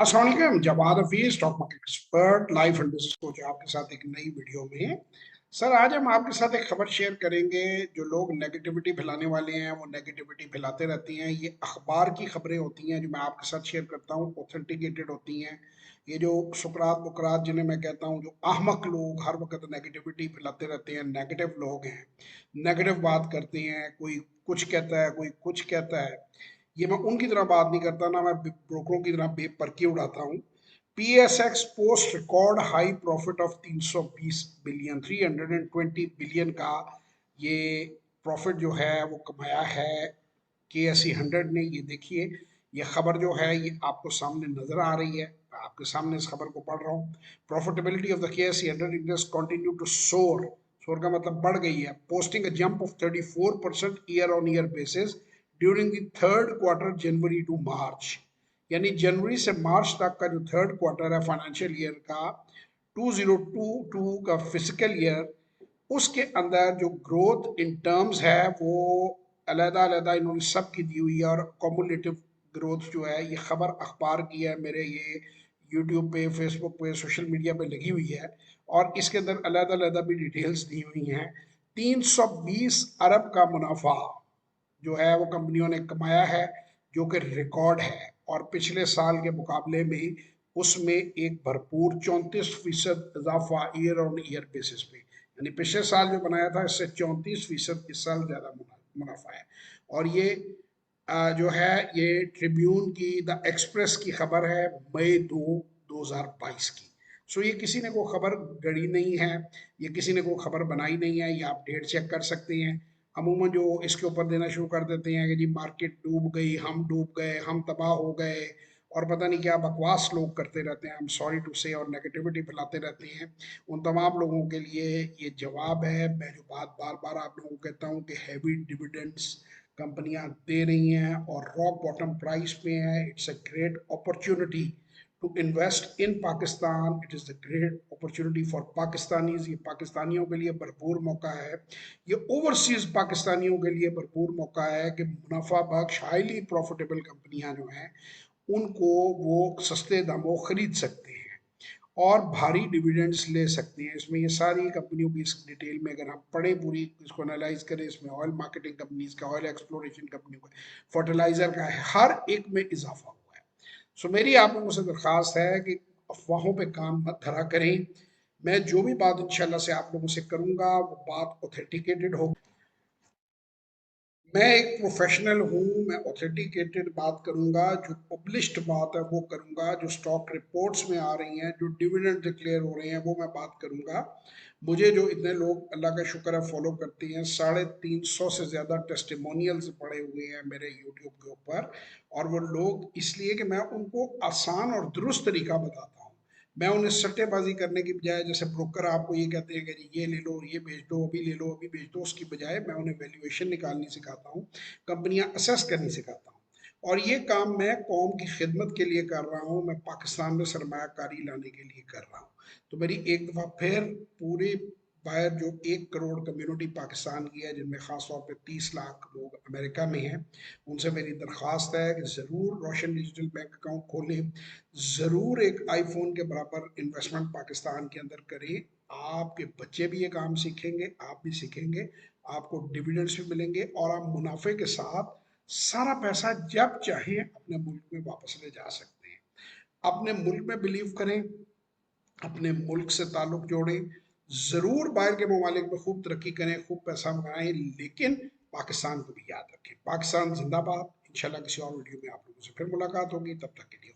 अस्सलाम वालेकुम, Jawad Hafeez stock market expert life and business coach आपके साथ एक नई वीडियो में। सर आज हम आपके साथ एक खबर शेयर करेंगे। जो लोग नेगेटिविटी फैलाने वाले हैं वो नेगेटिविटी फैलाते रहती हैं। ये अखबार की खबरें होती हैं जो मैं आपके साथ शेयर करता हूँ, ऑथेंटिकेटेड होती हैं। ये जो सुकरात बुकरात जिन्हें मैं कहता हूँ, जो अहमक लोग हर वक्त नेगेटिविटी फैलाते रहते हैं, नेगेटिव लोग हैं, नेगेटिव बात करते हैं, कोई कुछ कहता है कोई कुछ कहता है। ये मैं उनकी तरह बात नहीं करता, ना मैं ब्रोकरों की तरह बेपरकी उड़ाता हूँ। PSX post record high profit of 320 billion, 320 billion का ये प्रॉफिट जो है वो कमाया है KSE 100 ने। ये देखिए, ये खबर जो है ये आपको सामने नजर आ रही है, मैं आपके सामने इस खबर को पढ़ रहा हूँ। Profitability of the KSE 100 index continue to soar. Soar का मतलब बढ़ गई है, posting a jump of 34% year on year basis during the third quarter January to March. यानी जनवरी से मार्च तक का जो थर्ड क्वार्टर है फाइनेंशियल ईयर का 2022 का फिजिकल ईयर, उसके अंदर जो ग्रोथ इन टर्म्स है वो अलहदा अलहदा इन्होंने सब की दी हुई है। और कॉमुलेटिव ग्रोथ जो है ये खबर अखबार की है, मेरे ये यूट्यूब पे, फेसबुक पे, सोशल मीडिया पे लगी हुई है। और इसके अंदर अलहदा अलहदा भी डिटेल्स दी हुई हैं। 320 अरब का मुनाफा जो है वो कंपनियों ने कमाया है, जो कि रिकॉर्ड है। और पिछले साल के मुकाबले में उसमें एक भरपूर 34% इजाफा ईयर ऑन ईयर बेसिस पे, यानी पिछले साल जो बनाया था इससे 34% इस साल ज्यादा मुनाफा है। और ये जो है ये ट्रिब्यून की, द एक्सप्रेस की खबर है, मई 2 2022 की। सो ये किसी ने को खबर गढ़ी नहीं है, ये किसी ने को खबर बनाई नहीं है, ये आप डेट चेक कर सकते हैं। अमूमन जो इसके ऊपर देना शुरू कर देते हैं कि जी मार्केट डूब गए, हम तबाह हो गए, और पता नहीं क्या बकवास लोग करते रहते हैं, हम सॉरी टू से, और नेगेटिविटी फैलाते रहते हैं। उन तमाम लोगों के लिए ये जवाब है। मैं जो बात बार बार आप लोगों को कहता हूँ कि हैवी डिविडेंड्स कंपनियां दे रही हैं और रॉक बॉटम प्राइस पे हैं। It's a great opportunity to invest in Pakistan, it is the great opportunity for Pakistanis. ये पाकिस्तानियों के लिए भरपूर मौका है, ये ओवरसीज पाकिस्तानियों के लिए भरपूर मौका है कि मुनाफा बख्श हाईली प्रॉफिटेबल कंपनियां जो हैं उनको वो सस्ते दामों खरीद सकते हैं और भारी डिविडेंड्स ले सकते हैं। इसमें ये सारी कंपनियों की इस डिटेल में अगर हम पढ़े, पूरी इसको एनालाइज करें, इसमें ऑयल मार्केटिंग कंपनीज का, ऑयल एक्सप्लोरेशन कंपनियों का, फर्टिलाइजर का है, हर एक में इजाफा हुआ है। सो मेरी आप लोगों से दरख्वास्त है कि अफवाहों पे काम मत धरा करें। मैं जो भी बात इंशाल्लाह से आप लोगों से करूंगा वो बात ऑथेंटिकेटेड होगी। मैं एक प्रोफेशनल हूँ, मैं ऑथेंटिकेटेड बात करूंगा, जो पब्लिश्ड बात है वो करूंगा, जो स्टॉक रिपोर्ट्स में आ रही हैं, जो डिविडेंड डिक्लेयर हो रहे हैं वो मैं बात करूंगा। मुझे जो इतने लोग अल्लाह का शुक्र है फॉलो करते हैं, 350 से ज़्यादा टेस्टिमोनियल्स पड़े हुए हैं मेरे यूट्यूब के ऊपर। और वो लोग इसलिए कि मैं उनको आसान और दुरुस्त तरीका बताता हूँ। मैं उन्हें सट्टेबाजी करने की बजाय, जैसे ब्रोकर आपको ये कहते हैं कि जी ये ले लो, ये बेच दो, अभी ले लो, अभी बेच दो, उसकी बजाय मैं उन्हें वैल्यूएशन निकालनी सिखाता हूँ, कंपनियां असेस करनी सिखाता हूँ। और ये काम मैं कौम की खिदमत के लिए कर रहा हूँ, मैं पाकिस्तान में सरमायाकारी लाने के लिए कर रहा हूँ। तो मेरी एक दफ़ा फिर पूरी बाहर जो 1 करोड़ कम्युनिटी पाकिस्तान की है, जिनमें ख़ास तौर पे 30 लाख लोग अमेरिका में हैं, उनसे मेरी दरख्वास्त है कि ज़रूर रोशन डिजिटल बैंक अकाउंट खोलें, ज़रूर एक आईफोन के बराबर इन्वेस्टमेंट पाकिस्तान के अंदर करें। आपके बच्चे भी ये काम सीखेंगे, आप भी सीखेंगे, आपको डिविडेंड्स भी मिलेंगे, और आप मुनाफे के साथ सारा पैसा जब चाहें अपने मुल्क में वापस ले जा सकते हैं। अपने मुल्क में बिलीव करें, अपने मुल्क से ताल्लुक जोड़ें, ज़रूर बाहर के ममालिक में खूब तरक्की करें, खूब पैसा बनाएं, लेकिन पाकिस्तान को भी याद रखें। पाकिस्तान जिंदाबाद। इंशाल्लाह किसी और वीडियो में आप लोगों से फिर मुलाकात होगी, तब तक के लिए